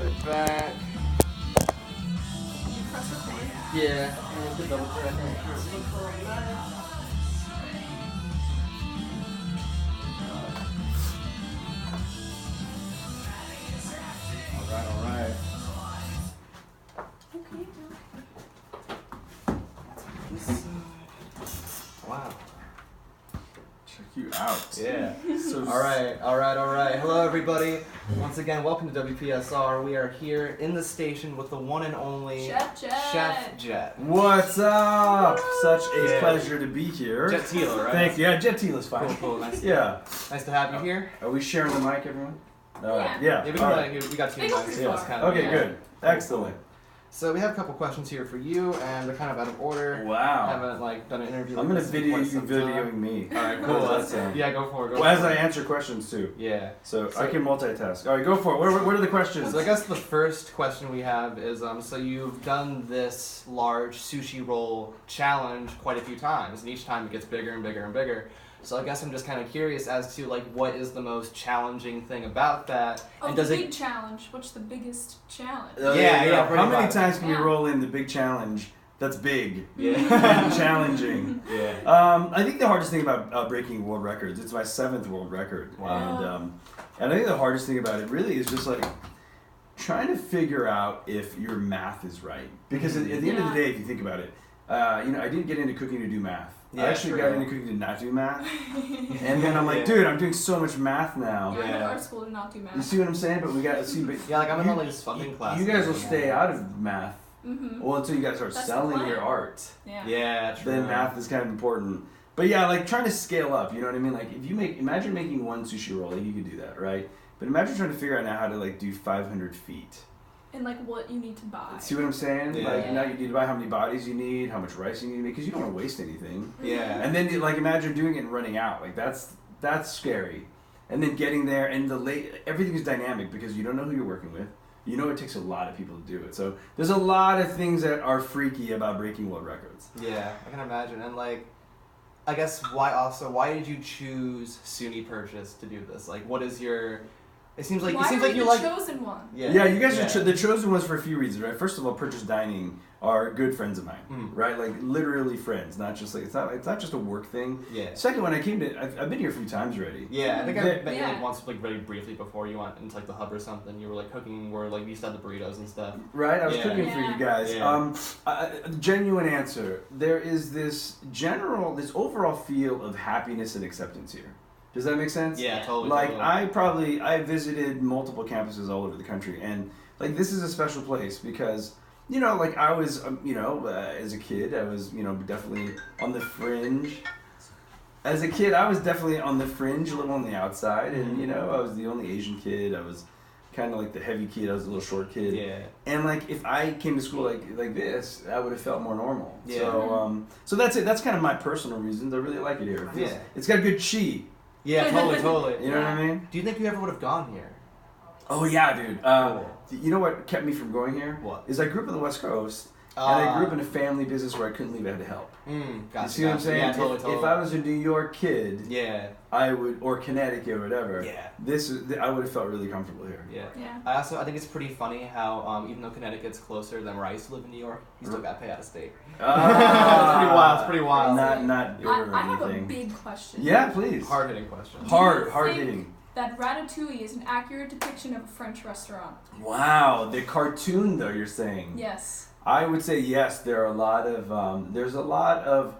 it back. Did you press record? Yeah, and the double check. Alright. Okay. This side. Wow. Check you out. Yeah. So Alright. Hello, everybody. Once again, welcome to WPSR. We are here in the station with the one and only Chef Jet. What's up? Such a pleasure to be here. Jet Tila, right? Thank you. Yeah, Jet Tila's fine. Cool. Nice. Yeah. Nice to have you here. Are we sharing the mic, everyone? Yeah. Yeah. Yeah, All right. we got two They go mics. too So it's far. kind of, Okay, yeah. good. Excellent. So we have a couple questions here for you, and they're kind of out of order. Wow. Haven't done an interview. I'm like gonna this in video quite you some videoing time. me. All right, How cool. does that sound? Yeah, go for it. Well, as I answer questions too. Yeah. So So- I can multitask. All right, go for it. What are the questions? So I guess the first question we have is, so you've done this large sushi roll challenge quite a few times, and each time it gets bigger and bigger and bigger. So I guess I'm just kind of curious as to like what is the most challenging thing about that, Oh, and the does big it? challenge. What's the biggest challenge? Oh, Yeah, pretty How many much. times can Yeah. you roll in the big challenge that's big Yeah. and challenging? Yeah. I think the hardest thing about breaking world records, it's my 7th world record. Wow. And I think the hardest thing about it really is just like trying to figure out if your math is right. Because at the end of the Yeah. day, if you think about it, I didn't get into cooking to do math. Yeah, I actually true. got into cooking to not do math. And then I'm like, Yeah. dude, I'm doing so much math now. Yeah, I went Yeah. to art school to not do math. You see what I'm saying? But we got to see. But Yeah, like I'm in you- all these funding classes. You guys will right stay now. out of math. Mm-hmm. Well, until you guys start That's the selling plan. your art. Yeah. Yeah, true. Then math is kind of important. But yeah, like trying to scale up, you know what I mean? Like if you imagine making one sushi roll, like you could do that, right? But imagine trying to figure out now how to like do 500 feet. And like what you need to buy. See what I'm saying? Yeah. Like now you need to buy how many bodies you need, how much rice you need to make, because you don't want to waste anything. Yeah. And then like imagine doing it and running out, like that's scary. And then getting there and everything is dynamic because you don't know who you're working with. You know it takes a lot of people to do it. So there's a lot of things that are freaky about breaking world records. Yeah, I can imagine. And like, I guess why did you choose SUNY Purchase to do this? Like, what is your? It seems like Why are you the like. chosen one? Yeah, you guys are the chosen ones for a few reasons, right? First of all, Purchase Dining are good friends of mine, right? Like literally friends, not just like it's not just a work thing. Yeah. Second, when I came to, I've been here a few times already. Yeah, I think I Yeah. met you like once, like very briefly before you went into like the hub or something. You were like cooking, where like you used to have the burritos and stuff. Right, I was Yeah. cooking for you guys. Yeah. Genuine answer. There is this overall feel of happiness and acceptance here. Does that make sense? Yeah, totally. Like totally. I visited multiple campuses all over the country, and like this is a special place because like I was as a kid I was definitely on the fringe. As a kid I was definitely on the fringe, a little on the outside, and I was the only Asian kid. I was kind of like the heavy kid. I was a little short kid. Yeah. And like if I came to school like this, I would have felt more normal. Yeah. So that's it. That's kind of my personal reasons. I really like it here. Yeah. It's got good chi. Yeah, totally. You know what I mean? Do you think you ever would have gone here? Oh yeah, dude. You know what kept me from going here? What? Is I grew up on the West Coast, and I grew up in a family business where I couldn't leave. I had to help. Gotcha. You see what I'm saying? Yeah, totally. If I was a New York kid, Yeah. I would, or Connecticut or whatever. Yeah. I would have felt really comfortable here. Yeah. Yeah. I think it's pretty funny how even though Connecticut's closer than where I used to live in New York, you still got to pay out of state. It's pretty wild. Not bitter or I have a anything. big question. Yeah, please. Hard hitting question. Hard think- hitting. That Ratatouille is an accurate depiction of a French restaurant. Wow, the cartoon though, you're saying? Yes. I would say yes. There are a lot of there's a lot of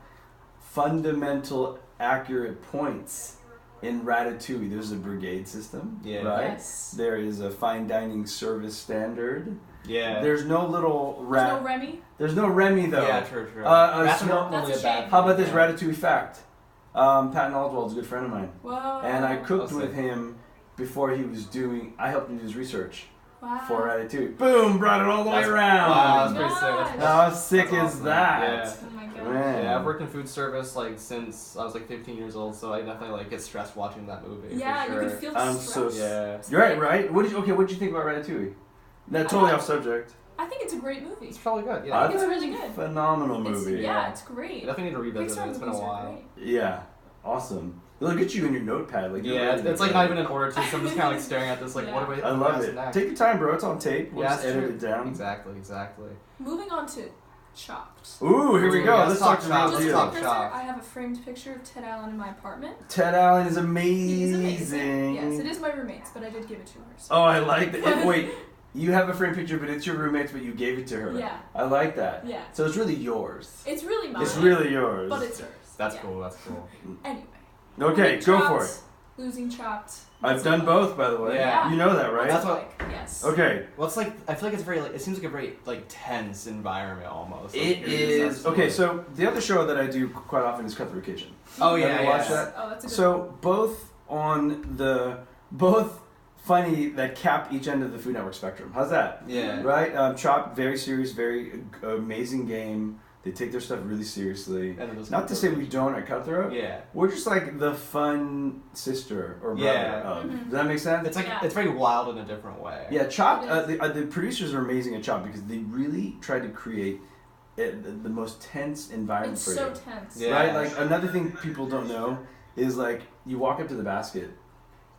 fundamental accurate points in Ratatouille. There's a brigade system, Yeah. right? Yes. There is a fine dining service standard. Yeah. There's no little There's no Remy. There's no Remy though. Yeah, true. That's normally That's a shame. How about this Ratatouille fact? Patton Oswalt's a good friend of mine, Whoa. and I cooked I'll with him before he was doing. I helped him do his research Wow. for Ratatouille. Boom! Brought it all the way around. Wow, Oh that's my pretty sick. gosh. How sick That's is awesome. that? Yeah. Oh my god. Man. Yeah, I've worked in food service like since I was like 15 years old, so I definitely like get stressed watching that movie. Yeah, for you sure. can feel the I'm stress. so- Yeah. You're right? What'd you think about Ratatouille? That's totally off subject. I think it's a great movie. It's probably good. Yeah. I think it's thought it really was a good. Phenomenal It's, movie. yeah, it's great. I definitely need to revisit Pixar it. It's been a movies are while. great. Yeah, awesome. Look at you in your notepad. Like Yeah, it's like not even in order to. So I'm just kind of like staring at this. Like, what do I? I love it. Next? Take your time, bro. It's on tape. We'll Yeah, just edit true. it down. Exactly. Moving on to Chopped. Ooh, here we Ooh, go. yeah, Let's talk Chopped. real Just deal. Chopped. precursor, Chopped. I have a framed picture of Ted Allen in my apartment. Ted Allen is He is amazing. amazing. Yes, it is my roommate's, but I did give it to her. So. Oh, I like that. Wait, you have a framed picture, but it's your roommate's, but you gave it to her. Yeah. I like that. Yeah. So it's really yours. It's really mine. It's really yours. But it's hers. That's Yeah. cool. That's cool. Anyway. Okay, Losing go Chopped, for it. Losing Chopped. I've done both, by the way. Yeah. You know that, right? That's what. Yes. Okay. Well, it's like I feel like it's very like it seems like a very like tense environment almost. Like, It is. Okay, so the other show that I do quite often is Cutthroat Kitchen. Oh Have yeah, you watched that? Oh, that's a good one. So both funny that cap each end of the Food Network spectrum. How's that? Yeah. Right? Chopped, very serious, very amazing game. They take their stuff really seriously. And then those Not to say we don't at Cutthroat. Yeah. We're just like the fun sister or brother Yeah. of. Mhm. Does that make sense? It's like Yeah. it's very wild in a different way. Yeah, Chopped. It The producers are amazing at Chopped because they really try to create the most tense environment It's for so you. tense. Yeah. Right? Like another thing people don't know is like you walk up to the basket,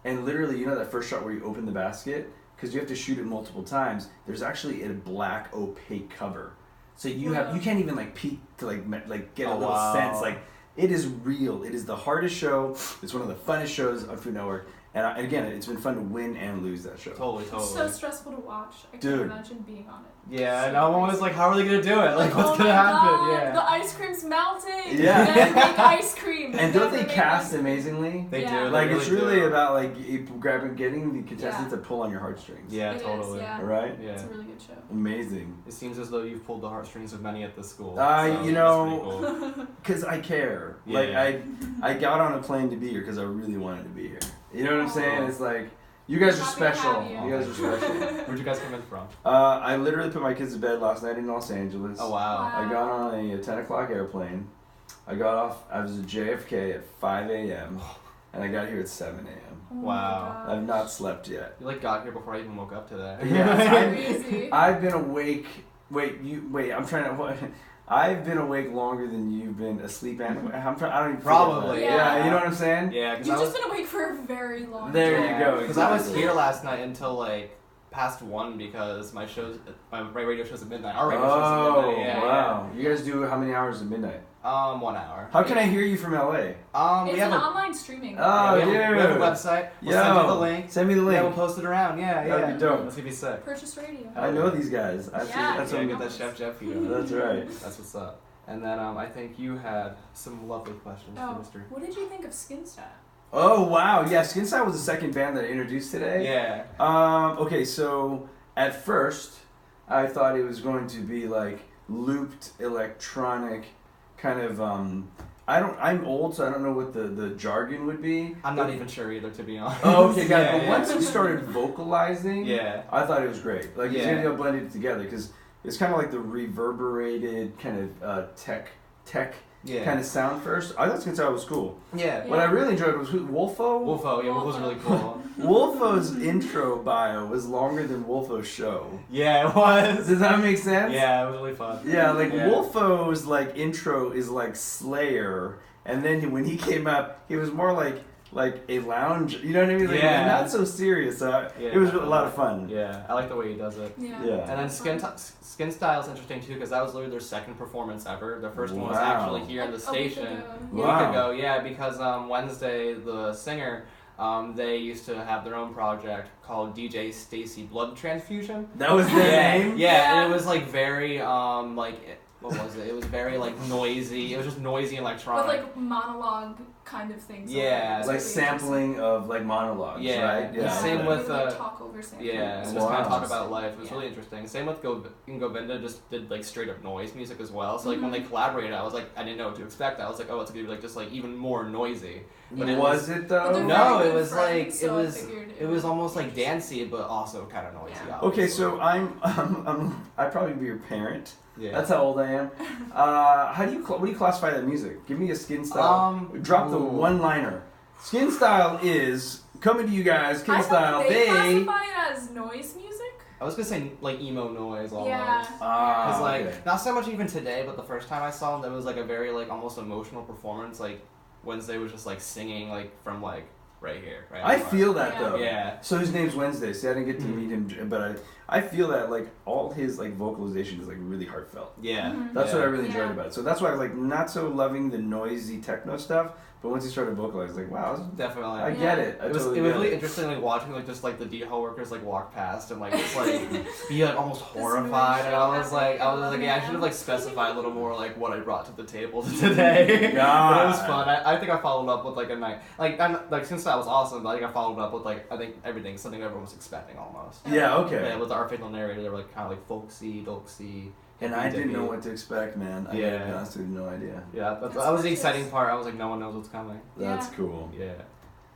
and literally, you know that first shot where you open the basket because you have to shoot it multiple times. There's actually a black opaque cover, so you can't even like peek to like get a little sense. Like it is real. It is the hardest show. It's one of the funnest shows on Food Network. And again, it's been fun to win and lose that show. Totally. It's so stressful to watch. I can't Dude. imagine being on it. Yeah, So and I'm always crazy. like, how are they gonna do it? Like, what's oh gonna my happen? God, Yeah. the ice cream's melting. Yeah. Then make ice cream. And don't they Never make cast ice cream. amazingly? They Yeah. do. Like they it's really do. about like getting the contestants Yeah. to pull on your heartstrings. Yeah, It is, totally. yeah. Right? Yeah. It's a really good show. Amazing. It seems as though you've pulled the heartstrings of many at this school. You that's know, pretty cool. Because I care. Yeah. Like I got on a plane to be here because I really wanted to be here. You know what I'm saying? It's like you guys are Happy to special. have you. You guys are special. Where'd you guys come in from? I literally put my kids to bed last night in Los Angeles. Oh wow. I got on a 10 o'clock airplane. I got off. I was at JFK at 5 a.m. and I got here at 7 a.m. Oh my Wow. gosh. I've not slept yet. You like got here before I even woke up today. Yeah. Crazy. I've been awake. Wait. I'm trying to. What? I've been awake longer than you've been asleep, and I don't even. Probably, yeah. You know what I'm saying? Yeah, because You've I was. just been awake for a very long There time. you go, Because I was exactly. here last night until like past 1 because my radio shows at midnight. Our radio shows at Oh midnight. Yeah, wow! You guys do how many hours at midnight? Yeah. 1 hour. How can I hear you from LA? It's We have an a online streaming. Oh, we have a dude. website. We'll Yo, send you the link. Send me the Yeah, we'll link. post it around. Yeah, yeah. That'd be dope. That's gonna be sick. Purchase radio. I know these guys. I see. Yeah. That's Yeah, what get that Chef Jeff here. That's right. That's what's up. And then I think you had some lovely questions Oh, for Mr. what did you think of Skin Style? Oh wow! Yeah, Skinstyle was the second band that I introduced today. Yeah. Okay, so at first I thought it was going to be like looped electronic, kind of. I'm old, so I don't know what the jargon would be. I'm not even sure either, to be honest. Oh, okay, got it. Yeah, But yeah. once he started vocalizing, Yeah. I thought it was great. Like he's Yeah. gonna be able to blend it together because it's kind of like the reverberated kind of tech Yeah. kind of sound first. I thought Skinstyle was cool. Yeah. What I really enjoyed was Wolfo. Wolfo, yeah, Wolfo's really cool. Wolfo's intro bio was longer than Wolfo's show. Yeah, it was. Does that make sense? Yeah, it was really fun. Yeah, like Yeah. Wolfo's like intro is like Slayer, and then when he came up, he was more like a lounge. You know what I mean? Like, Yeah. not so serious. Yeah, It was a lot of fun. Yeah, I like the way he does it. Yeah. Yeah. And then Skin Style's interesting too because that was literally their second performance ever. Their first one was Wow. actually here in the A week station. ago. A week Wow. ago, yeah, because Wednesday, the singer, they used to have their own project called DJ Stacy Blood Transfusion. That was their Yeah, name. yeah, and it was like very what was it? It was very like noisy. It was just noisy and electronic. With like monologue kind of things. Yeah. It's Like really sampling of like monologues, Yeah. right? Yeah, same with, They would, like, talk over sampling. Yeah, and It's just kind of Wow. talk about life. It was Yeah. really interesting. Same with Govinda, just did like straight up noise music as well. So like when Mhm. they collaborated, I was like, I didn't know what to expect. I was like, oh, it's gonna be like just like even more noisy. But it was it But though? they're No, very it good was like friends, so I it figured was almost like dancey, but also kind of noisy. Yeah. Okay, obviously. so I'd probably be your parent. yeah. That's how old I am. How do you what do you classify that music? Give me a Skin Style. Drop the ooh. one-liner. Skin Style is coming to you guys. Skin I Style. thought they They. classify it as noise music. I was gonna say like emo noise almost. Yeah. Ah, Cause like okay. not so much even today, but the first time I saw them, there was like a very like almost emotional performance. Like Wednesday was just like singing like from like right here, right? I feel that Yeah. though. Yeah. So his name's Wednesday. See, I didn't get to meet him, but I feel that like all his like vocalization is like really heartfelt. Yeah. Mhm. That's what I really enjoyed Yeah. about it. So that's why I was like not so loving the noisy techno stuff, but once he started vocalizing, I was like, wow, Definitely. I get it. I It was totally really get it. interesting like watching like just like the D-Hall workers like walk past and like just like be like almost This horrified, and I really was like happening. yeah, I should have like specified a little more like what I brought to the table today. But it was God. fun. I think I followed up with like a night like since that was awesome, I think I followed up with like I think something everyone was expecting almost. Yeah, okay. Yeah, with our faithful narrator, they were like kind of like folksy, dolksy. And I didn't know what to expect, man. I Yeah. gotta be honest with you, no idea. Yeah, that That's was the gorgeous. exciting part. I was like, no one knows what's coming. That's Yeah. cool. Yeah,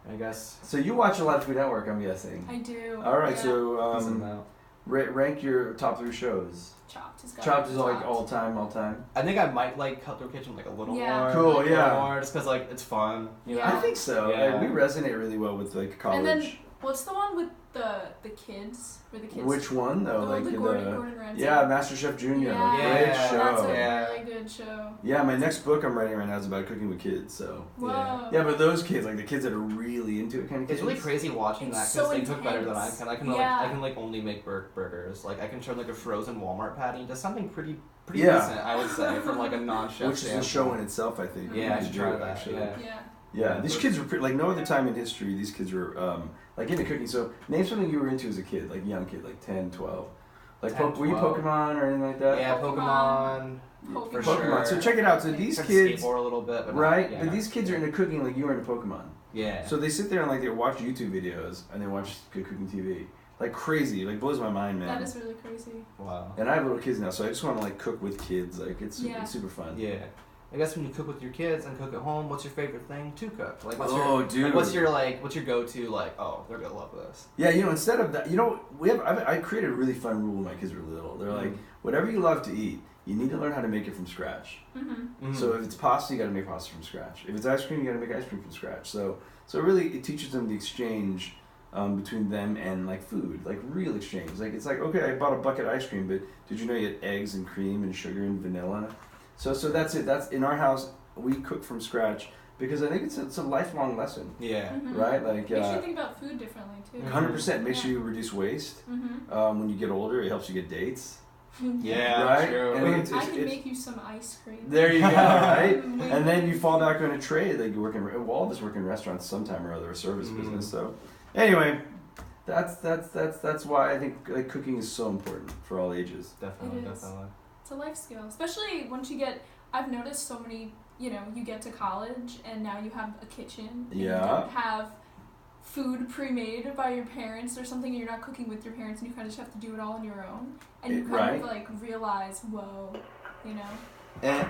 I guess. So you watch a lot of Food Network, I'm guessing. I do. All right, Yeah. so Decent amount. rank your top 3 shows. Chopped is got Chopped is like Chopped. all time. I think I might like Cutthroat Kitchen like a little Yeah. more. Cool, like, a little yeah. more, just because like it's fun. You Yeah. know? I think so. Yeah. Like, we resonate really well with like college. And then what's the one with the kids? Where the kids. Which one though? The Like one with Gordon Ramsay. yeah, MasterChef Junior. Yeah. Great Yeah. show. That's a Yeah. really good show. Yeah, my next book I'm writing right now is about cooking with kids. So Whoa. yeah, but those kids, like the kids that are really into it, kind of kids. It's really crazy watching It's that so because they cook better than I intense. can. Yeah. I can like only make burgers. Like I can turn like a frozen Walmart patty into something pretty Yeah. decent, I would say, from like a non-chef Which is a show in itself, I think. Yeah, I to should do, try that. actually. Yeah. Yeah. Yeah, these kids were like no other time in history. These kids were like into cooking. So name something you were into as a kid, like young kid, like 10, 12. Like 10, were you 12. Pokemon or anything like that? Yeah, Pokemon. Pokemon. For Pokemon. sure. So check it out. So these Tried to kids, skateboard a little bit, but right? Not, yeah, but not- these kids are into cooking like you are into Pokemon. Yeah. So they sit there and like they watch YouTube videos and they watch good cooking TV. Like crazy, like blows my mind, man. That is really crazy. Wow. And I have little kids now, so I just want to like cook with kids. Like it's Yeah. super fun. Yeah. I guess when you cook with your kids and cook at home, what's your favorite thing to cook? Like, what's Oh, your, dude. Like, what's your go-to? Like, oh, they're gonna love this. Yeah, instead of that, I created a really fun rule when my kids were little. They're like, whatever you love to eat, you need to learn how to make it from scratch. Mm-hmm. So if it's pasta, you got to make pasta from scratch. If it's ice cream, you got to make ice cream from scratch. So really, it teaches them the exchange between them and like food, like real exchange. Like it's like, okay, I bought a bucket of ice cream, but did you know you had eggs and cream and sugar and vanilla? So that's it. That's in our house. We cook from scratch because I think it's a lifelong lesson, Yeah. Mm-hmm. right? Like Makes you think about food differently too. 100% makes Yeah. you reduce waste. Mm-hmm. When you get older, it helps you get dates. Yeah, Right? true. And it's, I can it's, make you some ice cream. there you go, right? Mm, And then you fall back on a trade. Like you work in, well, all of us work in restaurants sometime or other, a service Mhm. business. So, anyway, that's why I think like cooking is so important for all ages. Definitely, It is. definitely. It's a life skill, especially once you get. I've noticed so many. You get to college and now you have a kitchen. And Yeah. You don't have food pre-made by your parents or something. And you're not cooking with your parents, and you kind of just have to do it all on your own. And you kind Right. of like realize, whoa, And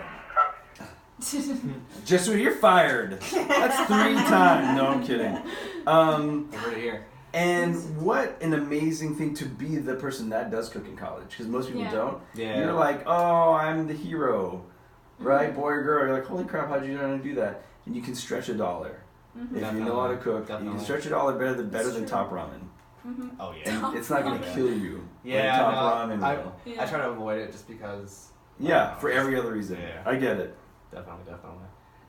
just so you're fired. That's 3 times. No, I'm kidding. You heard it here. And what an amazing thing to be the person that does cook in college, because most people Yeah. don't. Yeah. You're like, oh, I'm the hero, right? Mhm. Boy or girl. You're like, holy crap, how'd you know how to do that? And you can stretch $1. Mm-hmm. If you know how to cook, you Definitely. can stretch $1 better than That's true. top ramen. Mm-hmm. Oh yeah. And it's not going to Top kill you. Yeah, like top no, ramen I- will. Yeah. I try to avoid it just because. Yeah, for every other reason. Yeah. I get it. Definitely.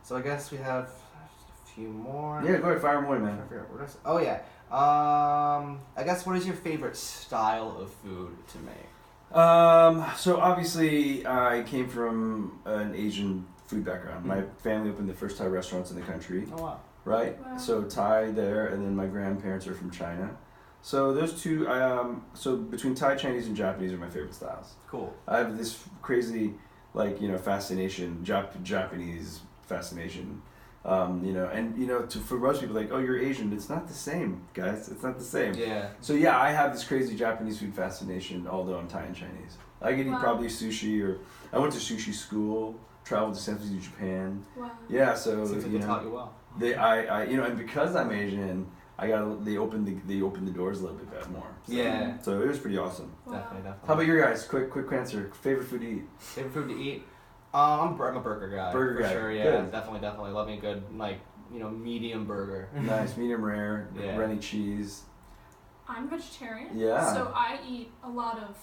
So I guess we have just a few more. Yeah, go ahead, fire them away, I man. forgot what I said. Oh yeah. I guess what is your favorite style of food to make? So obviously, I came from an Asian food background. My family opened the first Thai restaurants in the country, Oh wow. right? Wow. So Thai there, and then my grandparents are from China. So those two, so between Thai, Chinese, and Japanese are my favorite styles. Cool. I have this crazy, fascination, Japanese fascination. For most people, like, oh, you're Asian. It's not the same, guys. It's not the same. Yeah. So yeah, I have this crazy Japanese food fascination, although I'm Thai and Chinese. I could eat Wow. probably sushi, or I went to sushi school, traveled extensively to Japan. Wow. Yeah, so Seems like they taught you well. and because I'm Asian, they opened the doors a little bit more. So, Yeah. So it was pretty awesome. Wow. Definitely. How about your guys? Quick answer. Favorite food to eat? Favorite food to eat? I'm a burger guy. Burger for guy. sure. Yeah. Good. Definitely. Love me a good medium burger. Nice, medium rare, Yeah. runny cheese. I'm vegetarian. Yeah. So I eat a lot of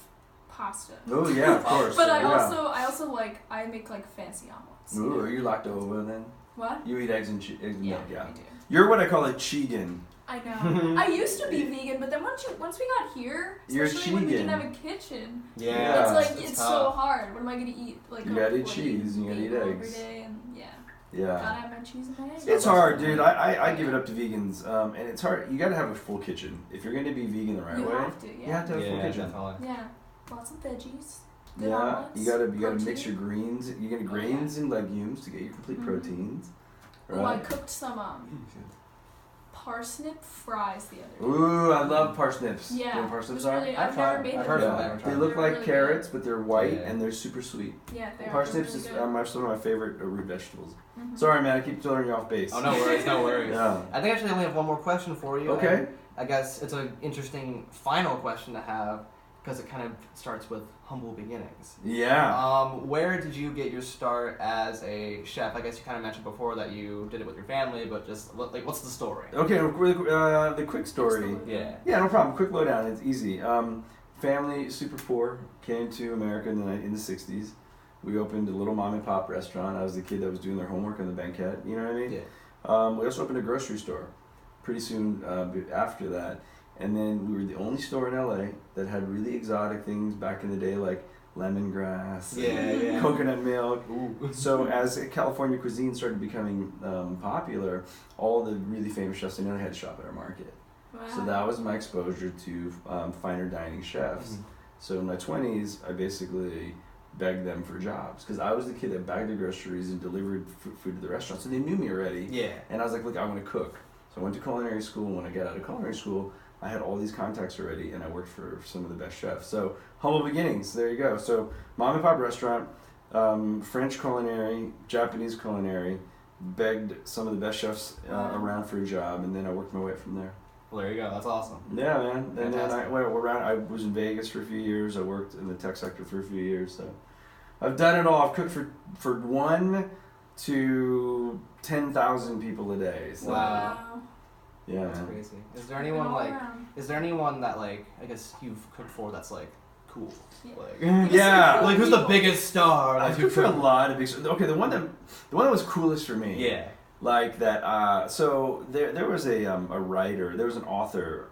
pasta. Oh yeah, of course. But yeah. I also I make like fancy omelets. Ooh, are you lacto over then? What? You eat eggs and milk, yeah. I do. You're what I call a cheegan. I know. I used to be vegan, but then once we got here, You're especially when we didn't cheegan. have a kitchen, Yeah. it's like it's tough. so hard. What am I gonna eat? Like You gotta eat what, cheese and you gotta eat bagel eggs. every day, and yeah, Yeah. gotta have my cheese and my eggs. It's hard, dude. I give it up to vegans, and it's hard. You gotta have a full kitchen if you're going to be vegan the right You way. have to, You have to have a full Yeah, kitchen. definitely. Yeah, lots of veggies. Good Yeah, omelets, you gotta mix protein. your greens. You get grains and legumes to get your complete Mhm. proteins. Ooh, I Right. cooked some parsnip fries the other day. Ooh, I love parsnips. Yeah, You know what it parsnips was are? really, I've I've never tried- made I've them. heard of Yeah. them. They look They're like really carrots, but they're white Yeah. and they're super sweet. Yeah, they are. Parsnips really is good. some of my favorite root vegetables. Mhm. Sorry, man, I keep throwing you off base. Oh, no worries, no worries. Yeah. I think actually I only have one more question for you. Okay. and I guess it's an interesting final question to have because it kind of starts with humble beginnings. Yeah. Where did you get your start as a chef? I guess you kind of mentioned before that you did it with your family, but just what's the story? Okay, the quick story. Yeah. Yeah, no problem. Quick lowdown. It's easy. Family, super poor, came to America in the 60s. We opened a little mom and pop restaurant. I was the kid that was doing their homework in the banquette. You know what I mean? Yeah. We also opened a grocery store pretty soon after that. And then we were the only store in LA that had really exotic things back in the day, like lemongrass, Yeah. coconut milk. Ooh. So as California cuisine started becoming popular, all the really famous chefs in LA had to shop at our market. Wow. So that was my exposure to finer dining chefs. Mhm. So in my 20s, I basically begged them for jobs because I was the kid that bagged the groceries and delivered food to the restaurant. So they knew me already. Yeah. And I was like, look, I want to cook. So I went to culinary school. And when I got out of culinary school, I had all these contacts already, and I worked for some of the best chefs. So humble beginnings. There you go. So mom and pop restaurant, French culinary, Japanese culinary, begged some of the best chefs around for a job, and then I worked my way up from there. Well, there you go. That's awesome. Yeah, man. And then I Fantastic. went around. I was in Vegas for a few years. I worked in the tech sector for a few years. So I've done it all. I've cooked for 1 to 10,000 people a day. So, Wow. yeah, That's man. crazy. Is there Been anyone all like? around. Is there anyone that like? I guess you've cooked for that's like cool. Yeah. Like, Yeah. like who's the biggest star? I've Like, cooked for a lot of big. Okay, the one that was coolest for me. Yeah. Like that. So there was a writer. There was an author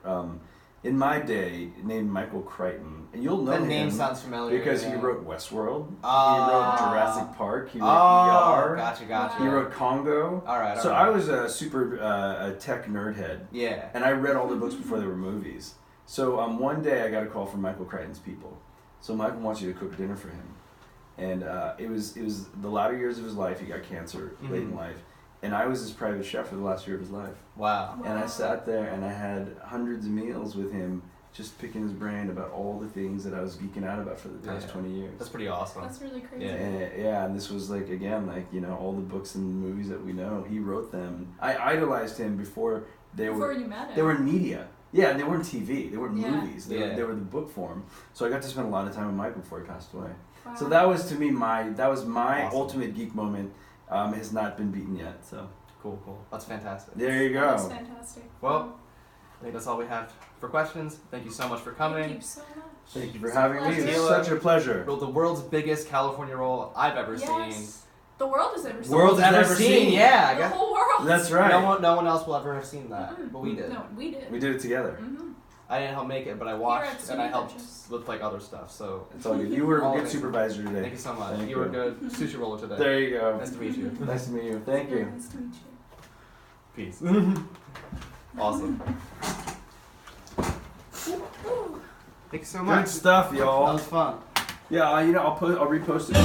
in my day named Michael Crichton, and you'll know That him name sounds familiar. because yeah. he wrote Westworld. Oh. He wrote Jurassic Park. He wrote Oh, ER. gotcha. He wrote Congo. All right. So I was a super a tech nerd head, Yeah. and I read all the books before there were movies. So one day I got a call from Michael Crichton's people. So Michael wants you to cook dinner for him, and it was the latter years of his life. He got cancer late in Mhm. life, and I was his private chef for the last year of his life. Wow. And I sat there and I had hundreds of meals with him, just picking his brain about all the things that I was geeking out about for the past Yeah. 20 years. That's pretty awesome. That's really crazy. Yeah. And this was like, again, like, you know, all the books and movies that we know, he wrote them. I idolized him before Before you met him. they were in media. Yeah, and they weren't TV, they weren't Yeah. movies, they were the book form. So I got to spend a lot of time with Michael before he passed away. Wow. So that was to me my Awesome. ultimate geek moment. Has not been beaten yet. So Cool. That's fantastic. there you That's go. fantastic. Well, I think that's all we have for questions. Thank you so much for coming. Thank you so much. Thank you for It's a having me. It's pleasure. such a pleasure. Built the world's biggest California roll I've ever Yes. seen. The world has ever seen. World's has ever ever seen. seen. Yeah, I The guess. whole world. That's right. No one else will ever have seen that, Mm-mm. but we did. No, we did. We did it together. Mm-hmm. I didn't help make it, but I Here watched at and I City helped Purchase. with like other stuff. So It's all good. You were a All good amazing. supervisor today. thank you so much. Thank You were a you. good sushi roller today. There you go. Nice to meet you. Nice to meet you. Thank Very you. nice to meet you. Peace. Awesome. Ooh. Thank you so Good much. stuff, That y'all. was fun. Yeah, you know, I'll repost it.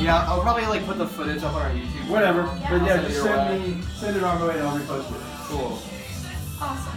Yeah, I'll probably like put the footage up on our YouTube. Whatever. channel. But yeah, Send it just your way. send it our way and I'll repost it. Cool. Awesome.